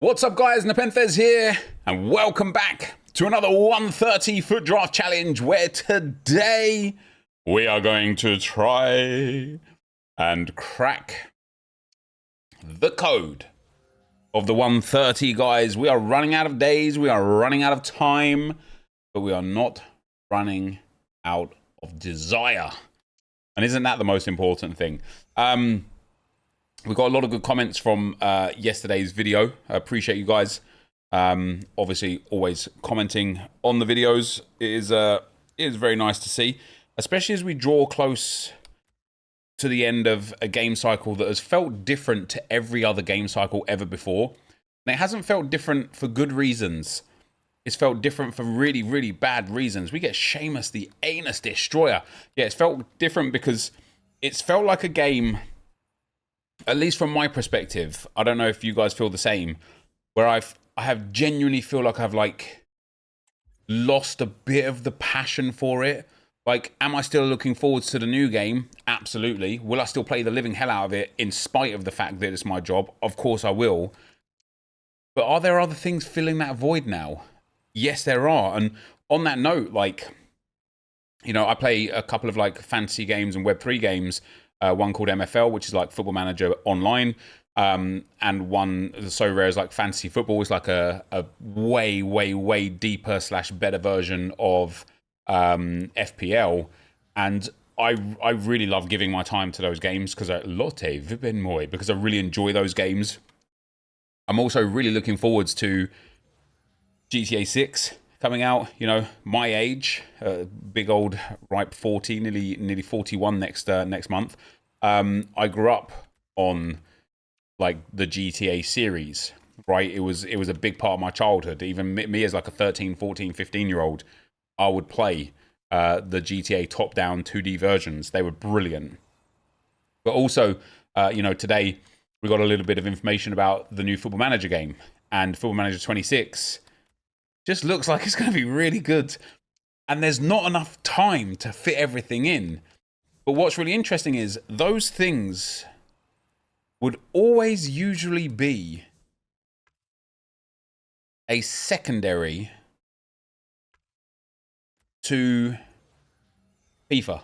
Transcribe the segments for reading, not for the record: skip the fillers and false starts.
What's up guys, NepentheZ here, and welcome back to another 130 foot draft challenge where today we are going to try and crack the code of the 130, guys. We are running out of days, we are running out of time, but we are not running out of desire. And isn't that the most important thing? We got a lot of good comments from yesterday's video. I appreciate you guys. Obviously, always commenting on the videos. It is very nice to see, especially as we draw close to the end of a game cycle that has felt different to every other game cycle ever before. And it hasn't felt different for good reasons. It's felt different for really, really bad reasons. We get Sheamus, the anus destroyer. Yeah, it's felt different because it's felt like a game, at least from my perspective, I don't know if you guys feel the same, where I have genuinely feel like I've like lost a bit of the passion for it. Like, am I still looking forward to the new game? Absolutely. Will I still play the living hell out of it in spite of the fact that it's my job? Of course I will. But are there other things filling that void now? Yes, there are. And on that note, like, you know, I play a couple of like fantasy games and Web3 games. One called MFL, which is like Football Manager Online, and one so rare as like Fantasy Football. Is like a way deeper / better version of FPL, and I really love giving my time to those games because I really enjoy those games. I'm also really looking forwards to GTA 6 coming out. You know, my age, big old ripe 40, nearly 41 next month. I grew up on like the GTA series, right? It was a big part of my childhood. Even me as like a 13, 14, 15-year-old, I would play the GTA top-down 2D versions. They were brilliant. But also, you know, today we got a little bit of information about the new Football Manager game, and Football Manager 26 just looks like it's going to be really good. And there's not enough time to fit everything in. But what's really interesting is those things would always usually be a secondary to FIFA.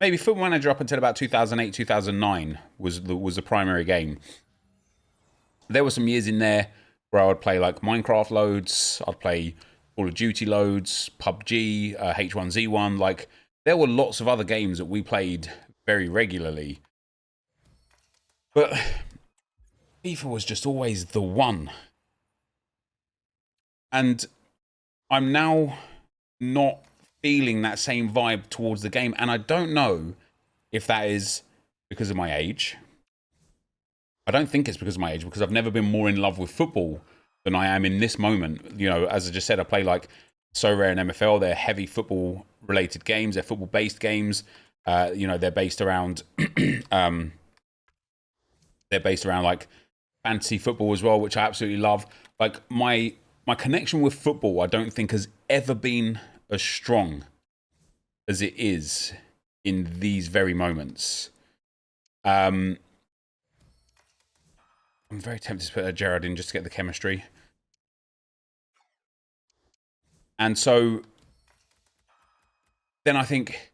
Maybe Football Manager up until about 2008, 2009 was the primary game. There were some years in there where I would play like Minecraft loads, I'd play Call of Duty loads, PUBG, H1Z1, like there were lots of other games that we played very regularly. But FIFA was just always the one. And I'm now not feeling that same vibe towards the game. And I don't know if that is because of my age. I don't think it's because of my age, because I've never been more in love with football than I am in this moment. You know, as I just said, I play like So Rare and MFL. They're heavy football related games. They're football based games. You know, they're based around like fantasy football as well, which I absolutely love. Like my connection with football, I don't think has ever been as strong as it is in these very moments. I'm very tempted to put Gerrard in just to get the chemistry. And so then I think,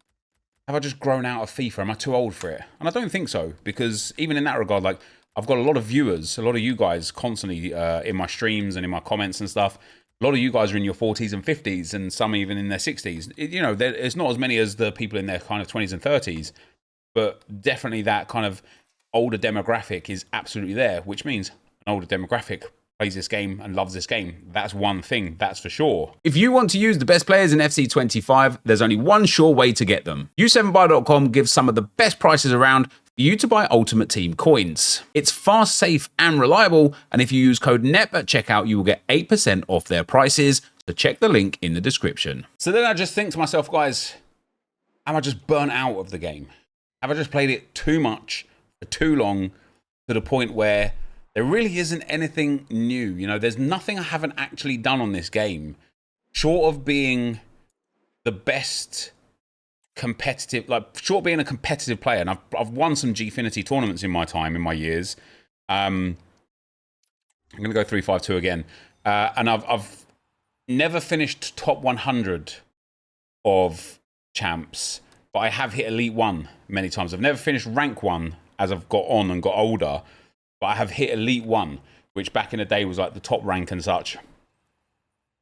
have I just grown out of FIFA? Am I too old for it? And I don't think so, because even in that regard, like I've got a lot of viewers, a lot of you guys constantly in my streams and in my comments and stuff. A lot of you guys are in your 40s and 50s, and some even in their 60s. You know, it's not as many as the people in their kind of 20s and 30s, but definitely that kind of older demographic is absolutely there, which means an older demographic plays this game and loves this game. That's one thing, that's for sure. If you want to use the best players in FC25, there's only one sure way to get them. U7buy.com gives some of the best prices around for you to buy Ultimate Team coins. It's fast, safe, and reliable, and if you use code NEP at checkout, you will get 8% off their prices. So check the link in the description. So then I just think to myself, guys, am I just burnt out of the game? Have I just played it too much for too long to the point where there really isn't anything new? You know, there's nothing I haven't actually done on this game, short of being the best competitive, like short of being a competitive player. And I've won some Gfinity tournaments in my time, in my years. I'm going to go 352 again. And I've never finished top 100 of champs, but I have hit Elite 1 many times. I've never finished rank 1 as I've got on and got older, but I have hit Elite 1, which back in the day was like the top rank and such.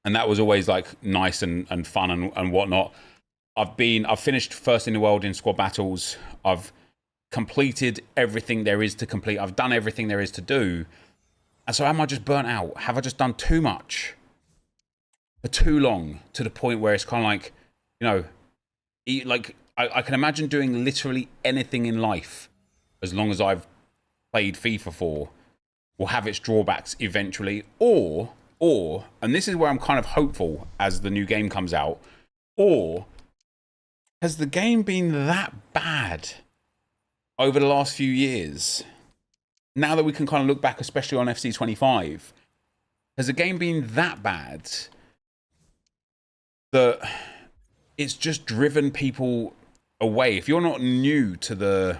And that was always like nice and fun and whatnot. I've finished first in the world in squad battles. I've completed everything there is to complete. I've done everything there is to do. And so am I just burnt out? Have I just done too much for too long to the point where it's kind of like, you know, like I can imagine doing literally anything in life as long as I've played FIFA for will have its drawbacks eventually, or, and this is where I'm kind of hopeful as the new game comes out, or has the game been that bad over the last few years? Now that we can kind of look back, especially on FC25, has the game been that bad that it's just driven people away? If you're not new to the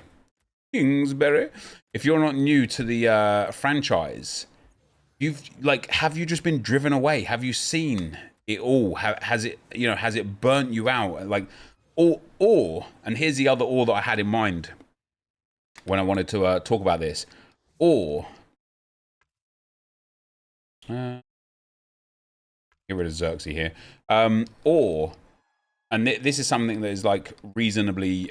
Kingsbury, if you're not new to the franchise, have you just been driven away? Have you seen it all? Has it burnt you out? Like, or, and here's the other or that I had in mind when I wanted to talk about this, or get rid of Xerxes here, or, and this is something that is like reasonably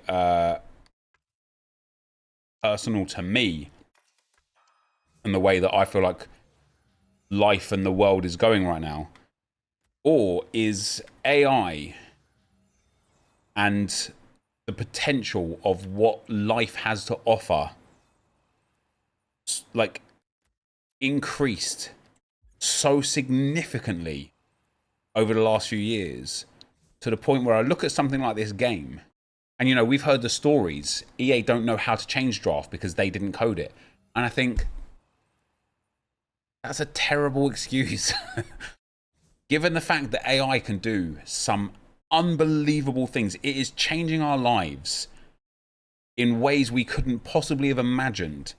personal to me and the way that I feel like life and the world is going right now, or is AI and the potential of what life has to offer like increased so significantly over the last few years to the point where I look at something like this game, and you know, we've heard the stories, EA don't know how to change draft because they didn't code it, and I think that's a terrible excuse. Given the fact that AI can do some unbelievable things, it is changing our lives in ways we couldn't possibly have imagined,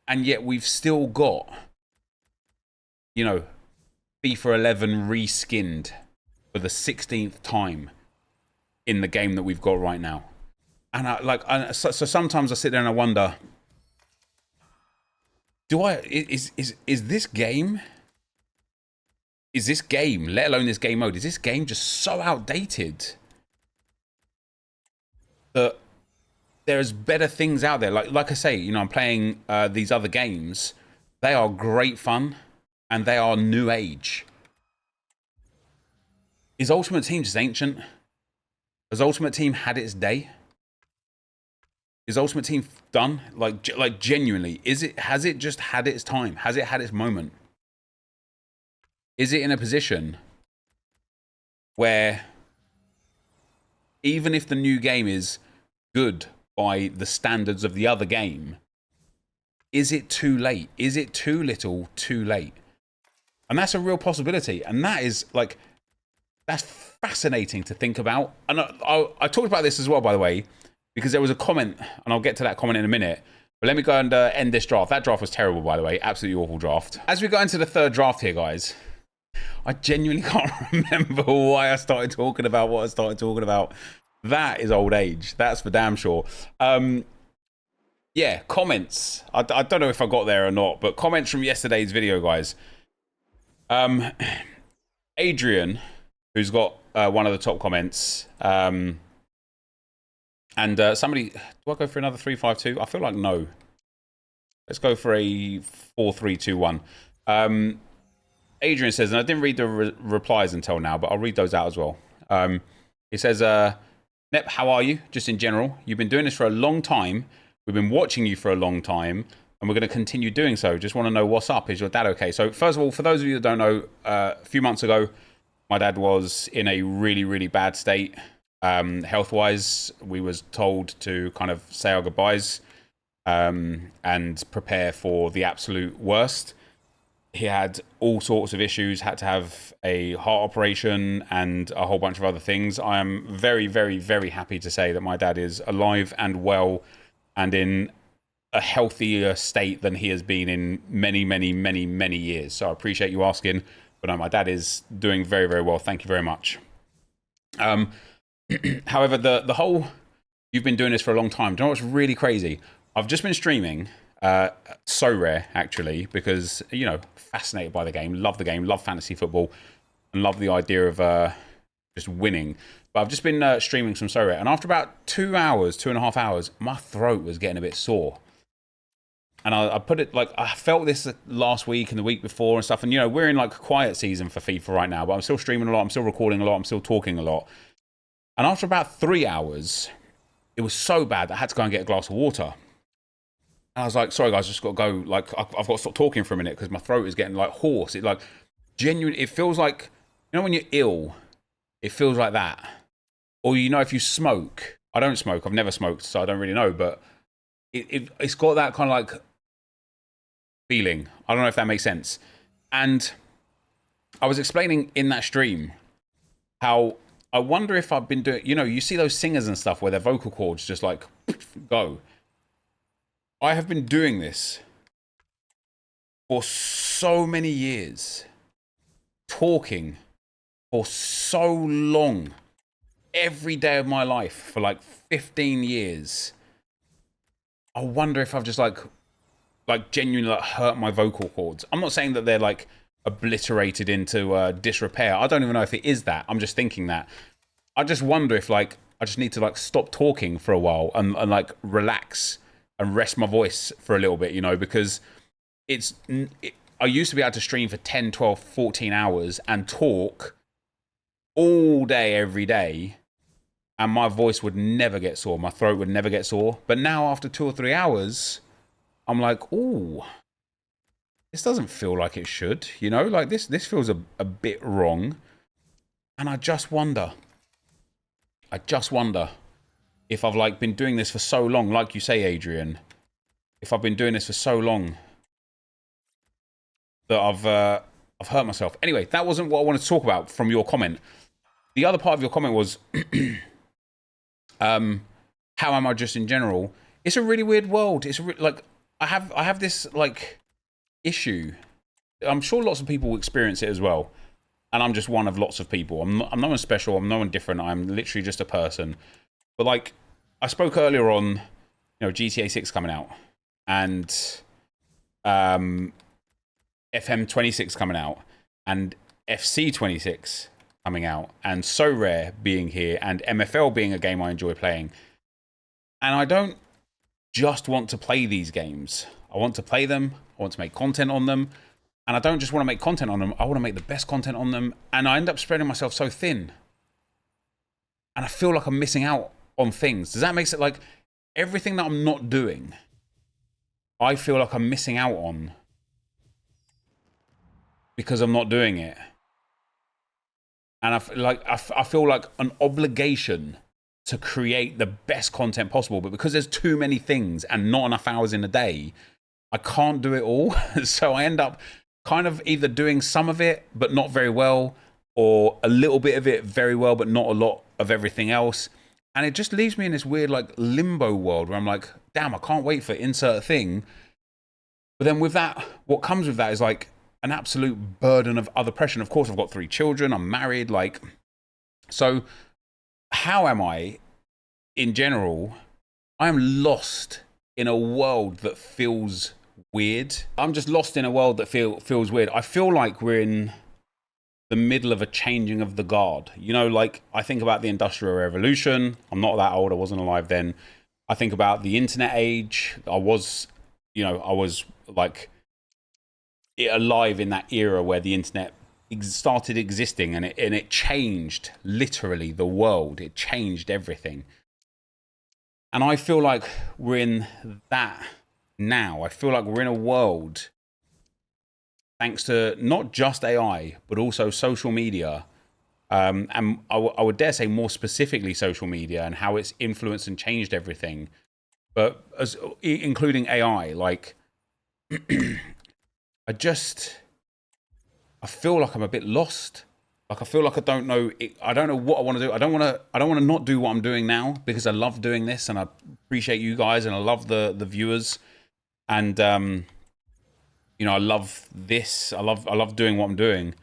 and yet we've still got, you know, FIFA 11 reskinned for the 16th time in the game that we've got right now. And so sometimes I sit there and I wonder, is this game, let alone this game mode, is this game just so outdated that there's better things out there? Like I say, you know, I'm playing these other games. They are great fun and they are new age. Is Ultimate Team just ancient? Has Ultimate Team had its day? Is Ultimate Team done? Like genuinely, has it just had its time? Has it had its moment? Is it in a position where even if the new game is good by the standards of the other game, is it too late? Is it too little, too late? And that's a real possibility. And that is like, that's fascinating to think about. And I talked about this as well, by the way, because there was a comment, and I'll get to that comment in a minute. But let me go and end this draft. That draft was terrible, by the way. Absolutely awful draft. As we go into the third draft here, guys, I genuinely can't remember why I started talking about what I started talking about. That is old age. That's for damn sure. Yeah, comments. I don't know if I got there or not, but comments from yesterday's video, guys. Adrian, who's got one of the top comments, and somebody, do I go for another 352? I feel like no. Let's go for a 4321. Adrian says, and I didn't read the replies until now, but I'll read those out as well. He says, Nep, how are you? Just in general, you've been doing this for a long time. We've been watching you for a long time, and we're going to continue doing so. Just want to know what's up. Is your dad okay? So first of all, for those of you that don't know, a few months ago, my dad was in a really, really bad state. Health-wise, we was told to kind of say our goodbyes and prepare for the absolute worst. He had all sorts of issues, had to have a heart operation and a whole bunch of other things. I am very, very, very happy to say that my dad is alive and well and in a healthier state than he has been in many, many, many, many years. So I appreciate you asking. But no, my dad is doing very, very well. Thank you very much. However, the whole, you've been doing this for a long time. Do you know what's really crazy? I've just been streaming. So rare, actually, because, you know, fascinated by the game, love fantasy football, and love the idea of just winning. But I've just been streaming some So Rare, and after about 2 hours, 2.5 hours, my throat was getting a bit sore. And I put it, like, I felt this last week and the week before and stuff. And, you know, we're in, like, a quiet season for FIFA right now, but I'm still streaming a lot, I'm still recording a lot, I'm still talking a lot. And after about 3 hours, it was so bad that I had to go and get a glass of water. And I was like, sorry guys, just got to go, like, I've got to stop talking for a minute because my throat is getting, like, hoarse. It, like, genuinely, it feels like, you know when you're ill, it feels like that. Or, you know, if you smoke, I don't smoke, I've never smoked, so I don't really know, but it's got that kind of, like, feeling. I don't know if that makes sense. And I was explaining in that stream how I wonder if I've been doing, you know, you see those singers and stuff where their vocal cords just, like, go. I have been doing this for so many years, talking for so long, every day of my life for like 15 years. I wonder if I've just like genuinely like hurt my vocal cords. I'm not saying that they're like obliterated into disrepair. I don't even know if it is that. I'm just thinking that. I just wonder if like I just need to like stop talking for a while and like relax and rest my voice for a little bit, you know, because I used to be able to stream for 10, 12, 14 hours and talk all day, every day, and my voice would never get sore. My throat would never get sore. But now after 2 or 3 hours, I'm like, ooh, this doesn't feel like it should, you know, like this feels a bit wrong. And I just wonder if I've like been doing this for so long, like you say, Adrian, if I've been doing this for so long that I've hurt myself. Anyway, that wasn't what I wanted to talk about from your comment. The other part of your comment was, how am I just in general? It's a really weird world. It's like I have this like issue. I'm sure lots of people experience it as well, and I'm just one of lots of people. I'm no one special. I'm no one different. I'm literally just a person. But like I spoke earlier on, you know, GTA 6 coming out, and FM 26 coming out, and FC 26 coming out, and So Rare being here, and MFL being a game I enjoy playing. And I don't just want to play these games. I want to play them. I want to make content on them. And I don't just want to make content on them. I want to make the best content on them. And I end up spreading myself so thin. And I feel like I'm missing out on things. Does that make sense? Like everything that I'm not doing, I feel like I'm missing out on because I'm not doing it. And I feel like an obligation to create the best content possible. But because there's too many things and not enough hours in a day, I can't do it all. So I end up kind of either doing some of it, but not very well, or a little bit of it very well, but not a lot of everything else. And it just leaves me in this weird like limbo world where I'm like, damn, I can't wait for insert thing. But then with that, what comes with that is like an absolute burden of other pressure. And of course, I've got 3 children. I'm married. Like, so how am I in general? I am lost in a world that feels weird. I'm just lost in a world that feels weird. I feel like we're in the middle of a changing of the guard. You know, like I think about the Industrial Revolution. I'm not that old. I wasn't alive then. I think about the internet age. I was like alive in that era where the internet started existing, and it changed literally the world. It changed everything. And I feel like we're in that now. I feel like we're in a world, thanks to not just AI, but also social media. And I would dare say more specifically social media and how it's influenced and changed everything. But including AI, like I feel like I'm a bit lost. Like I feel like I don't know what I want to do. I don't want to not do what I'm doing now because I love doing this and I appreciate you guys and I love the viewers. And you know, I love this. I love doing what I'm doing,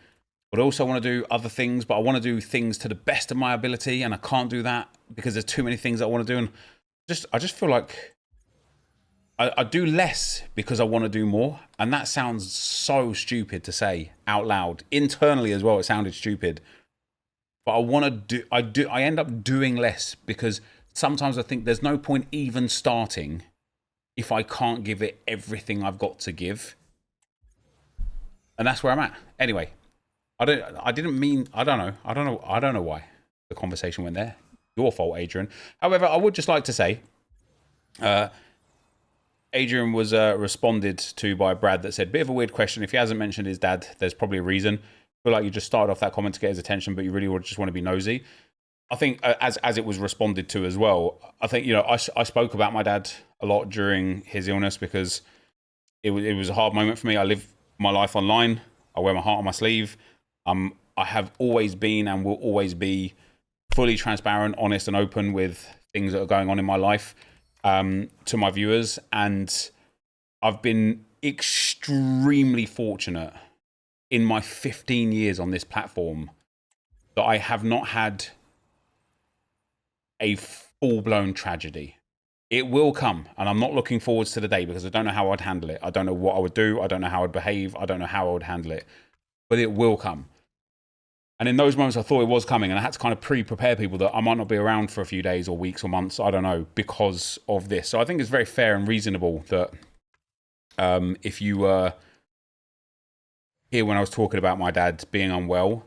but also I want to do other things. But I want to do things to the best of my ability, and I can't do that because there's too many things I want to do. And I just feel like I do less because I want to do more, and that sounds so stupid to say out loud. Internally as well, it sounded stupid. But I want to do. I end up doing less because sometimes I think there's no point even starting if I can't give it everything I've got to give, and that's where I'm at. Anyway, I don't know why the conversation went there. Your fault, Adrian. However, I would just like to say, Adrian was responded to by Brad that said, bit of a weird question. If he hasn't mentioned his dad, there's probably a reason. I feel like you just started off that comment to get his attention, but you really would just want to be nosy. I think as it was responded to as well, I think, you know, I spoke about my dad a lot during his illness because it was a hard moment for me. I live my life online. I wear my heart on my sleeve. I have always been and will always be fully transparent, honest, and open with things that are going on in my life to my viewers. And I've been extremely fortunate in my 15 years on this platform that I have not had a full-blown tragedy. It will come, and I'm not looking forwards to the day because I don't know how I'd handle it. I don't know what I would do. I don't know how I'd behave. I don't know how I would handle it, but it will come. And in those moments, I thought it was coming, and I had to kind of pre-prepare people that I might not be around for a few days or weeks or months, I don't know, because of this. So I think it's very fair and reasonable that if you were here when I was talking about my dad being unwell,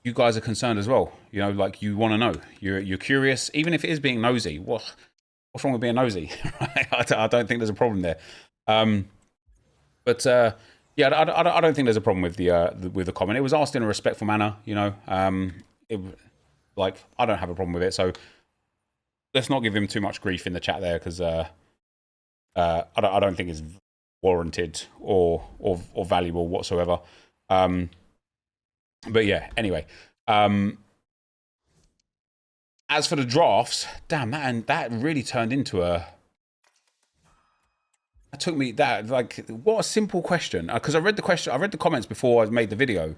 you guys are concerned as well. You know, like you want to know. You're curious, even if it is being nosy. What's wrong with being nosy? I don't think there's a problem there. Yeah, I don't think there's a problem with the comment. It was asked in a respectful manner, you know. Like I don't have a problem with it. So let's not give him too much grief in the chat there because I don't think it's warranted or valuable whatsoever. But yeah, anyway. As for the drafts, damn, that really turned into a. That took me what a simple question. Because I read the comments before I made the video.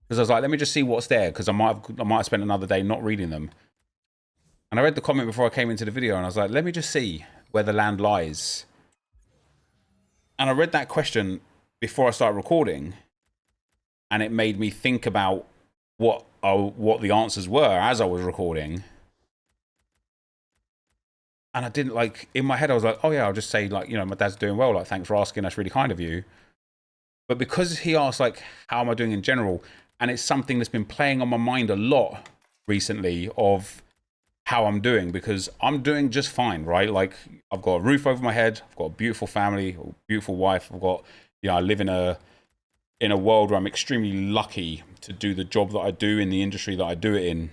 Because I was like, let me just see what's there. Because I might have spent another day not reading them. And I read the comment before I came into the video, and I was like, let me just see where the land lies. And I read that question before I started recording, and it made me think about what the answers were as I was recording. And I didn't in my head, I was like, oh yeah, I'll just say like, you know, my dad's doing well. Like, thanks for asking. That's really kind of you. But because he asked like, how am I doing in general? And it's something that's been playing on my mind a lot recently of how I'm doing, because I'm doing just fine, right? Like I've got a roof over my head. I've got a beautiful family, a beautiful wife. I've got, you know, I live in a world where I'm extremely lucky to do the job that I do in the industry that I do it in.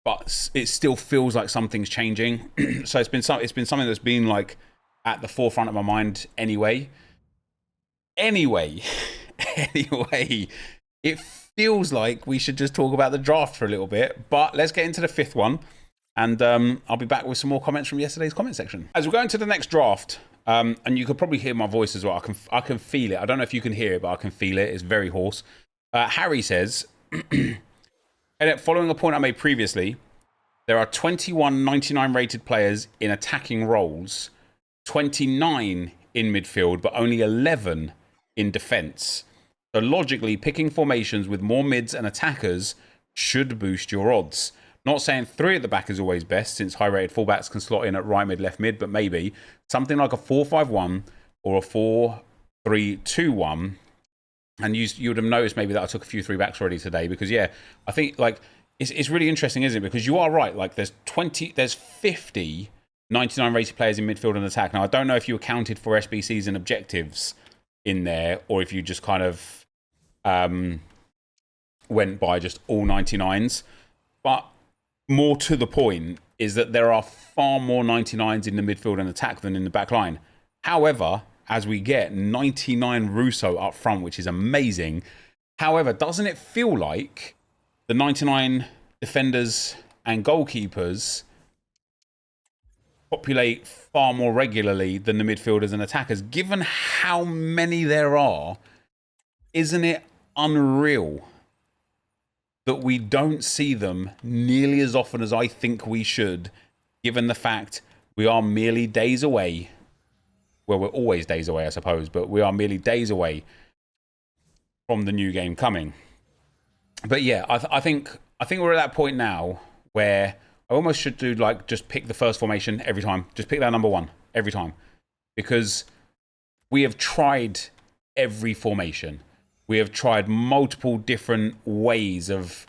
But it still feels like something's changing. So it's been something that's been like at the forefront of my mind anyway. Anyway, it feels like we should just talk about the draft for a little bit. But let's get into the fifth one, and I'll be back with some more comments from yesterday's comment section. As we go into the next draft, and you could probably hear my voice as well. I can feel it. I don't know if you can hear it, but I can feel it. It's very hoarse. Harry says. And following a point I made previously, there are 21 99 rated players in attacking roles, 29 in midfield, but only 11 in defense. So logically, picking formations with more mids and attackers should boost your odds. Not saying 3 at the back is always best, since high rated fullbacks can slot in at right mid, left mid, but maybe something like a 4-5-1 or a 4-3-2-1. And you would have noticed maybe that I took a few 3-backs already today, because yeah, I think like it's really interesting, isn't it? Because you are right. Like there's 50 99 rated players in midfield and attack. Now I don't know if you accounted for SBCs and objectives in there, or if you just kind of went by just all 99s. But more to the point is that there are far more 99s in the midfield and attack than in the back line. However, as we get 99 Russo up front, which is amazing. However, doesn't it feel like the 99 defenders and goalkeepers populate far more regularly than the midfielders and attackers. Given how many there are, isn't it unreal that we don't see them nearly as often as I think we should, given the fact we are merely days away? Well, we're always days away, I suppose, but we are merely days away from the new game coming. But yeah, I think we're at that point now where I almost should do like just pick the first formation every time. Just pick that number one every time. Because we have tried every formation. We have tried multiple different ways of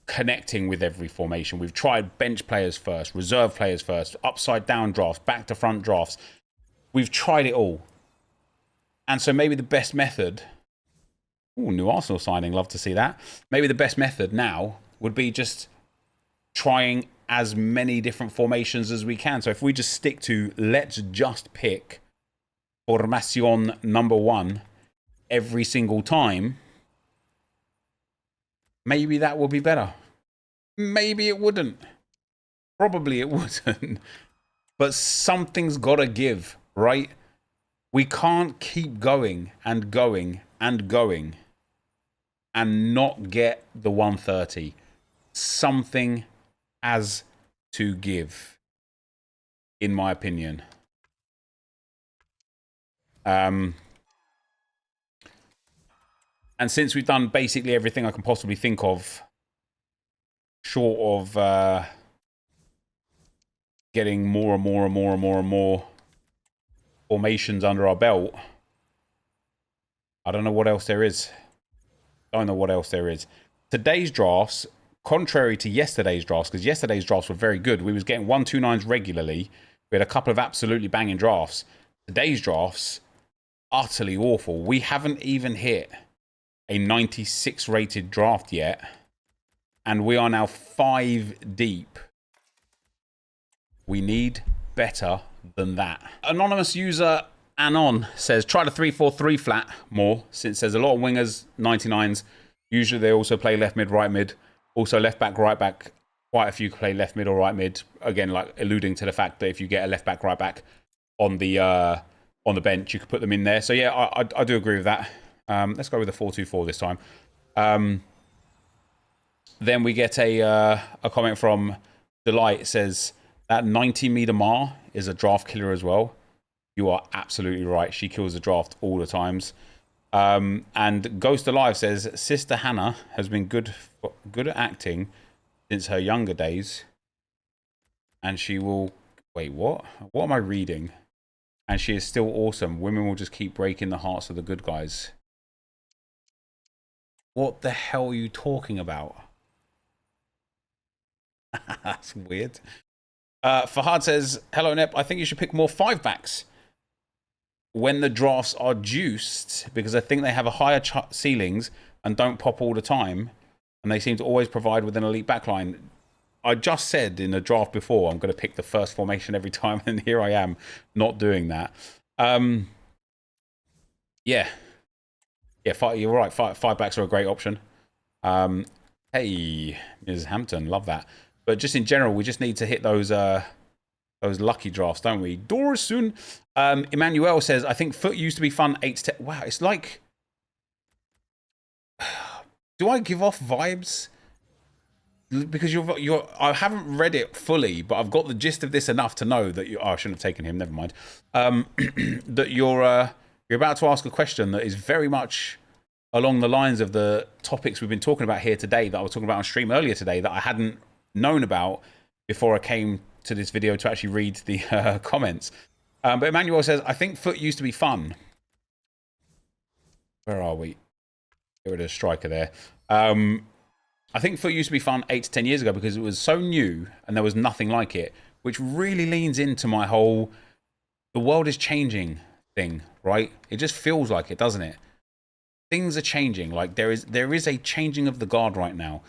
connecting with every formation. We've tried bench players first, reserve players first, upside down drafts, back to front drafts. We've tried it all. And so maybe the best method... Ooh, new Arsenal signing. Love to see that. Maybe the best method now would be just trying as many different formations as we can. So if we just stick to let's just pick formation number one every single time, maybe that will be better. Maybe it wouldn't. Probably it wouldn't. But something's got to give, right? We can't keep going and going and going and not get the 130. Something has to give, in my opinion. And since we've done basically everything I can possibly think of, short of getting more and more and more and more and more formations under our belt, I don't know what else there is. I don't know what else there is. Today's drafts, contrary to yesterday's drafts, because yesterday's drafts were very good. We was getting 129s regularly. We had a couple of absolutely banging drafts. Today's drafts, utterly awful. We haven't even hit a 96 rated draft yet. And we are now 5 deep. We need better than that. Anonymous user Anon says, try the 3-4-3 flat more, since there's a lot of wingers, 99s. Usually they also play left mid, right mid. Also left back, right back. Quite a few play left mid or right mid. Again, like alluding to the fact that if you get a left back, right back on the bench, you could put them in there. So yeah, I do agree with that. Let's go with the 4-2-4 this time. Then we get a comment from Delight. It says, that 90-meter Mar is a draft killer as well. You are absolutely right. She kills the draft all the times. And Ghost Alive says, Sister Hannah has been good at acting since her younger days. And she will... Wait, what? What am I reading? And she is still awesome. Women will just keep breaking the hearts of the good guys. What the hell are you talking about? That's weird. Fahad says, hello, Nep. I think you should pick more 5-backs when the drafts are juiced, because I think they have a higher ceilings and don't pop all the time, and they seem to always provide with an elite backline. I just said in the draft before I'm going to pick the first formation every time, and here I am not doing that. Yeah, you're right. 5-backs are a great option. Hey, Ms. Hampton, love that. But just in general, we just need to hit those lucky drafts, don't we? Dorsun. Emmanuel says, I think foot used to be fun 8 to 10. Wow, it's like... Do I give off vibes? Because I haven't read it fully, but I've got the gist of this enough to know that you... Oh, I shouldn't have taken him, never mind. That you're about to ask a question that is very much along the lines of the topics we've been talking about here today, that I was talking about on stream earlier today, that I hadn't known about before I came to this video to actually read the comments. But Emmanuel says, I think foot used to be fun. Where are we? Get rid of the striker there. I think foot used to be fun 8 to 10 years ago because it was so new and there was nothing like it, which really leans into my whole, the world is changing thing, right? It just feels like it, doesn't it? Things are changing. Like there is a changing of the guard right now.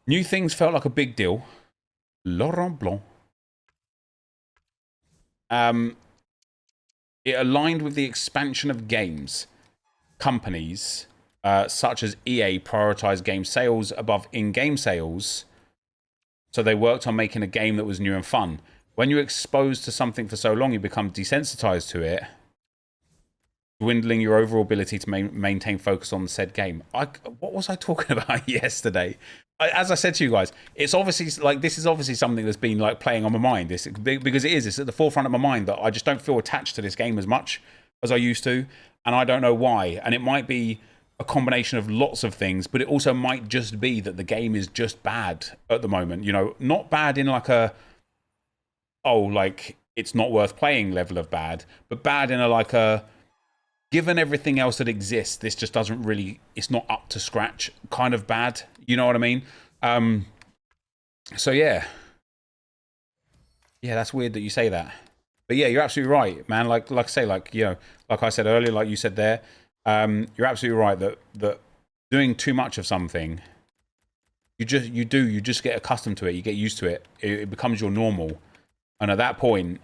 New things felt like a big deal. Laurent Blanc. It aligned with the expansion of games. Companies such as EA prioritized game sales above in-game sales. So they worked on making a game that was new and fun. when you're exposed to something for so long, you become desensitized to it, dwindling your overall ability to maintain focus on the said game. What was I talking about yesterday? As I said to you guys, it's obviously like this is obviously something that's been like playing on my mind. Because it's at the forefront of my mind that I just don't feel attached to this game as much as I used to, and I don't know why. And it might be a combination of lots of things, but it also might just be that the game is just bad at the moment. You know, not bad in like a like it's not worth playing level of bad, but bad in a like a given everything else that exists, this just doesn't really, it's not up to scratch kind of bad. You know what I mean? So yeah, that's weird that you say that, but yeah, you're absolutely right, man. Like I say, like, you know, like I said earlier, like you said there, you're absolutely right that doing too much of something, you just get accustomed to it. You get used to it. It becomes your normal. And at that point,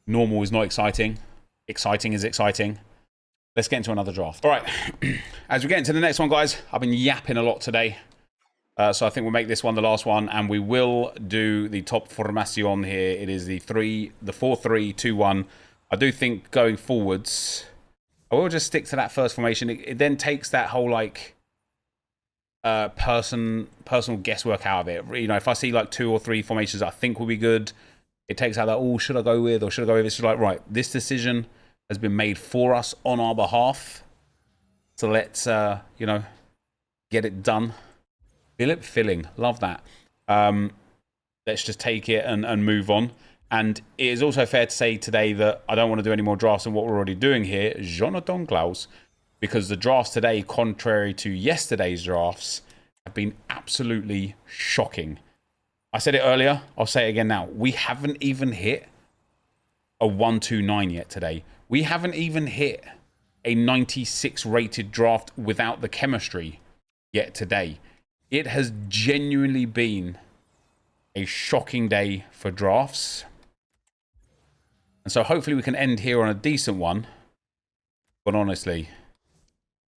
normal is not exciting. Exciting is exciting. Let's get into another draft. All right, as we get into the next one, guys, I've been yapping a lot today. So I think we'll make this one the last one, and we will do the top formación here. It is the 4-3-2-1. I do think going forwards, I will just stick to that first formation. It then takes that whole like personal guesswork out of it. You know, if I see like 2 or 3 formations that I think will be good, it takes out that, oh, should I go with or should I go with? It's just like, right, this decision has been made for us on our behalf. So let's, you know, get it done. Philip Filling, love that. Let's just take it and move on. And it is also fair to say today that I don't want to do any more drafts than what we're already doing here, Jonathan Klaus, because the drafts today, contrary to yesterday's drafts, have been absolutely shocking. I said it earlier, I'll say it again now. We haven't even hit a 129 yet today. We haven't even hit a 96 rated draft without the chemistry yet today. It has genuinely been a shocking day for drafts. And so hopefully we can end here on a decent one. But honestly,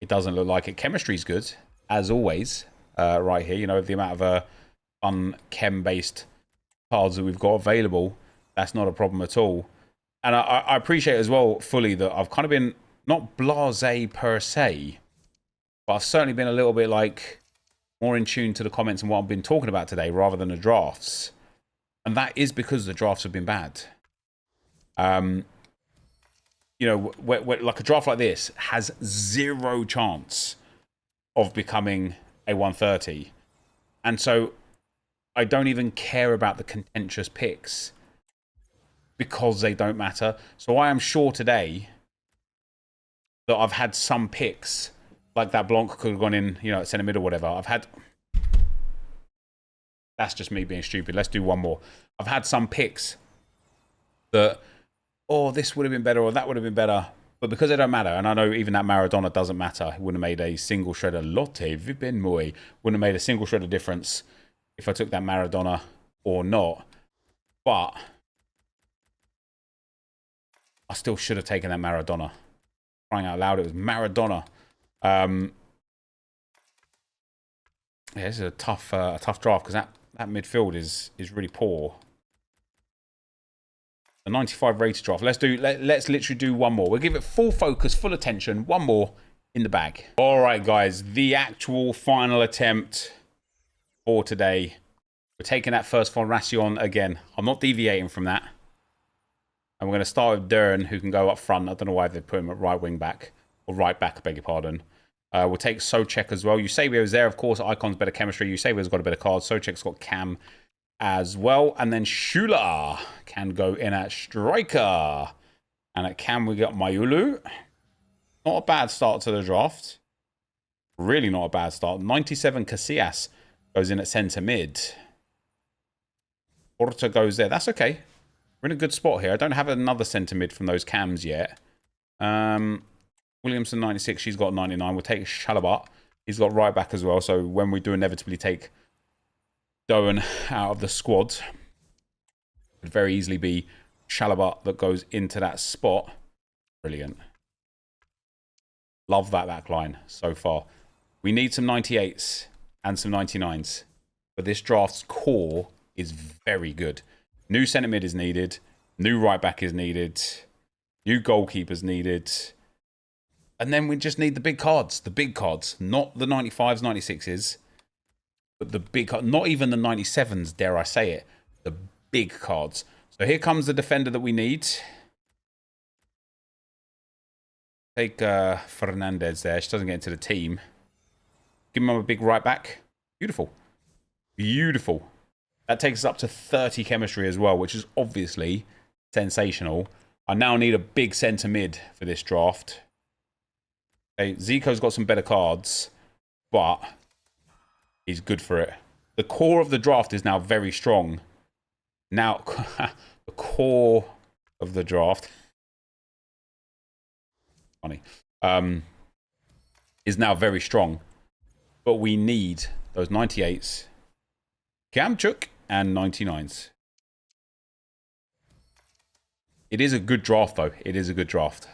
it doesn't look like it. Chemistry's good, as always, right here. You know, the amount of fun chem-based cards that we've got available, that's not a problem at all. And I appreciate as well fully that I've kind of been, not blasé per se, but I've certainly been a little bit like more in tune to the comments and what I've been talking about today rather than the drafts. And that is because the drafts have been bad. You know, like a draft like this has 0 chance of becoming a 130. And so I don't even care about the contentious picks because they don't matter. So I am sure today that I've had some picks, like that Blanc could have gone in, you know, at centre mid or whatever. I've had... That's just me being stupid. Let's do one more. I've had some picks that, oh, this would have been better or that would have been better. But because they don't matter, and I know even that Maradona doesn't matter, it wouldn't have made a single shred of Lotte Vipen Moi. Wouldn't have made a single shred of difference if I took that Maradona or not. But I still should have taken that Maradona. Crying out loud, it was Maradona. Yeah, this is a tough draft because that midfield is really poor. A 95 rated draft. Let's literally do one more. We'll give it full focus, full attention. One more in the bag. All right, guys. The actual final attempt for today. We're taking that first formation again. I'm not deviating from that. And we're going to start with Dern, who can go up front. I don't know why they put him at right wing back. Or right back, I beg your pardon. We'll take Souček as well. Eusebio's there, of course. Icon's better chemistry. Eusebio's got a better card. Souček's got Cam as well. And then Shula can go in at striker. And at Cam, we got Mayulu. Not a bad start to the draft. Really not a bad start. 97 Casillas goes in at centre mid. Porta goes there. That's okay. We're in a good spot here. I don't have another centre mid from those Cams yet. Williamson 96, she's got 99. We'll take Shalabat. He's got right back as well. So when we do inevitably take Doan out of the squad, it could very easily be Shalabat that goes into that spot. Brilliant. Love that back line so far. We need some 98s and some 99s. But this draft's core is very good. New centre mid is needed. New right back is needed. New goalkeepers needed. And then we just need the big cards. The big cards. Not the 95s, 96s. But the big, not even the 97s, dare I say it. The big cards. So here comes the defender that we need. Take Fernandez there. She doesn't get into the team. Give him a big right back. Beautiful. Beautiful. That takes us up to 30 chemistry as well, which is obviously sensational. I now need a big centre mid for this draft. Okay, Zico's got some better cards, but he's good for it. The core of the draft is now very strong. Now, the core of the draft, funny, is now very strong. But we need those 98s, Kamchuk, and 99s. It is a good draft, though. It is a good draft.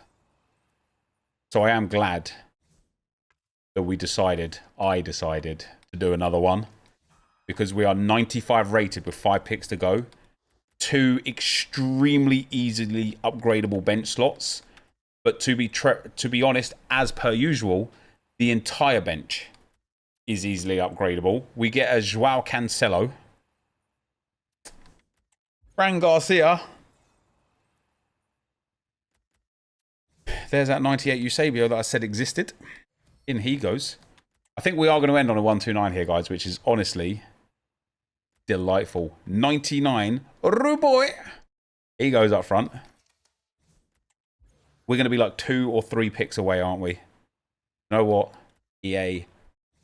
So I am glad that I decided to do another one. Because we are 95 rated with 5 picks to go. 2 extremely easily upgradable bench slots. But to be honest, as per usual, the entire bench is easily upgradable. We get a Joao Cancelo. Fran Garcia. There's that 98 Eusebio that I said existed. In he goes. I think we are going to end on a 129 here, guys, which is honestly delightful. 99. Ruboy. He goes up front. We're going to be like 2 or 3 picks away, aren't we? You know what? EA,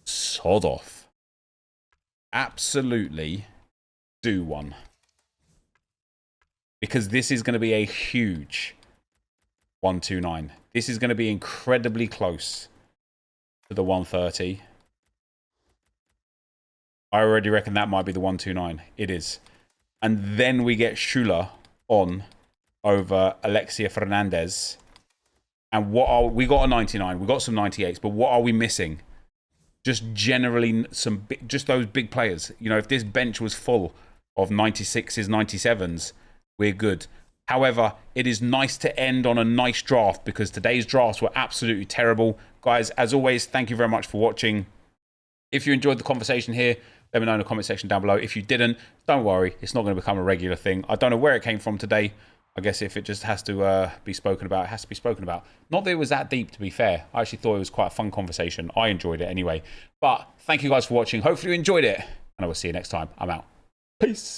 sod off. Absolutely do one. Because this is going to be a huge 129. This is going to be incredibly close to the 130. I already reckon that might be the 129. It is. And then we get Schuler on over Alexia Fernandez. And we got a 99. We got some 98s. But what are we missing? Just generally just those big players. You know, if this bench was full of 96s, 97s, we're good. However, it is nice to end on a nice draft because today's drafts were absolutely terrible. Guys, as always, thank you very much for watching. If you enjoyed the conversation here, let me know in the comment section down below. If you didn't, don't worry. It's not going to become a regular thing. I don't know where it came from today. I guess if it just has to be spoken about, it has to be spoken about. Not that it was that deep, to be fair. I actually thought it was quite a fun conversation. I enjoyed it anyway. But thank you guys for watching. Hopefully you enjoyed it. And I will see you next time. I'm out. Peace.